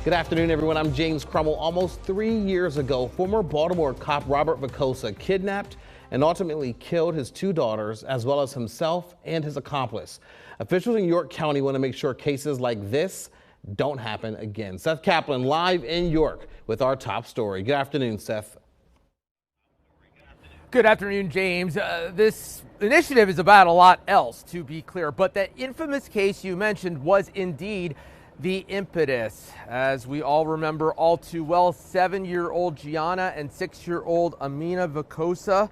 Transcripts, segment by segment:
Good afternoon, everyone. I'm James Crummell. Almost 3 years ago, former Baltimore cop Robert Vicosa kidnapped and ultimately killed his 2 daughters, as well as himself and his accomplice. Officials in York County want to make sure cases like this don't happen again. Seth Kaplan live in York with our top story. Good afternoon, Seth. Good afternoon, James. This initiative is about a lot else, to be clear, but that infamous case you mentioned was indeed the impetus. As we all remember all too well, 7-year-old Gianna and 6-year-old Amina Vicosa,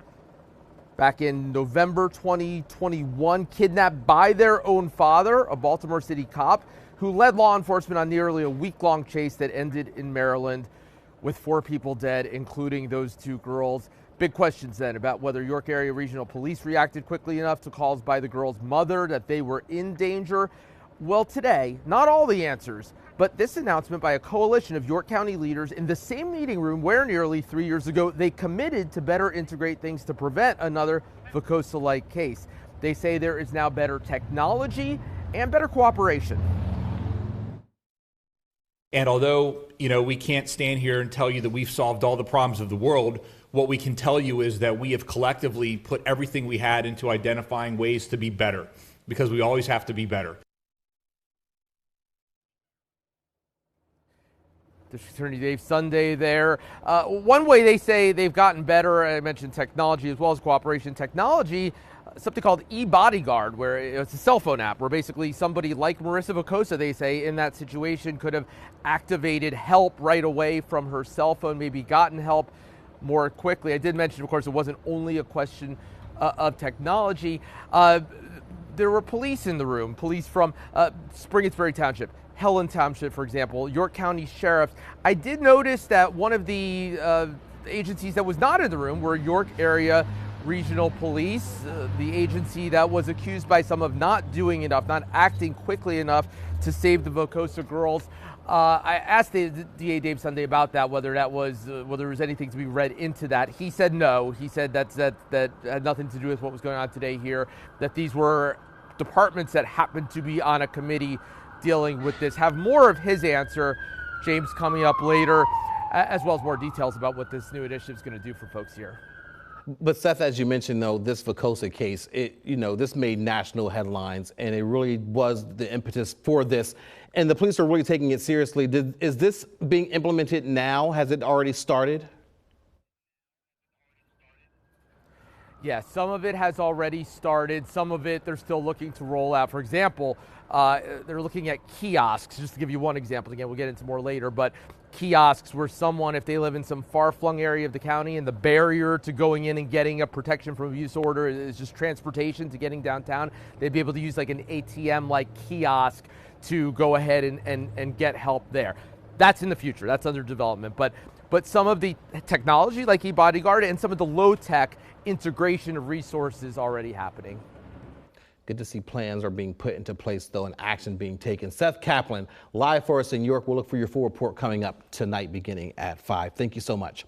back in November 2021, kidnapped by their own father, a Baltimore City cop, who led law enforcement on nearly a week-long chase that ended in Maryland with 4 people dead, including those 2 girls. Big questions then about whether York Area Regional Police reacted quickly enough to calls by the girl's mother that they were in danger. Well, today, not all the answers, but this announcement by a coalition of York County leaders in the same meeting room where nearly 3 years ago they committed to better integrate things to prevent another Vicosa-like case. They say there is now better technology and better cooperation. And although, we can't stand here and tell you that we've solved all the problems of the world, what we can tell you is that we have collectively put everything we had into identifying ways to be better, because we always have to be better. District Attorney Dave Sunday there. One way they say they've gotten better, I mentioned technology as well as cooperation technology, something called e-bodyguard, where it's a cell phone app where basically somebody like Marissa Vicosa, they say, in that situation could have activated help right away from her cell phone, maybe gotten help more quickly. I did mention, of course, it wasn't only a question of technology. There were police in the room, police from Springettsbury Township, Helen Township, for example, York County sheriffs. I did notice that one of the agencies that was not in the room were York Area Regional Police, the agency that was accused by some of not doing enough, not acting quickly enough to save the Vicosa girls. I asked the DA Dave Sunday about that, whether there was anything to be read into that. He said no. He said that had nothing to do with what was going on today here, that these were departments that happened to be on a committee dealing with this. Have more of his answer, James, coming up later, as well as more details about what this new initiative is going to do for folks here. But Seth, as you mentioned, though, this Vicosa case, this made national headlines, and it really was the impetus for this. And the police are really taking it seriously. Is this being implemented now? Has it already started? Yeah, some of it has already started. Some of it they're still looking to roll out. For example, they're looking at kiosks, just to give you one example. Again, we'll get into more later, but kiosks where someone, if they live in some far-flung area of the county and the barrier to going in and getting a protection from abuse order is just transportation to getting downtown, they'd be able to use like an ATM-like kiosk to go ahead and get help there. That's in the future. That's under development. But some of the technology like e-bodyguard and some of the low-tech integration of resources already happening. Good to see plans are being put into place, though, and action being taken. Seth Kaplan, live for us in York. We'll look for your full report coming up tonight beginning at 5. Thank you so much.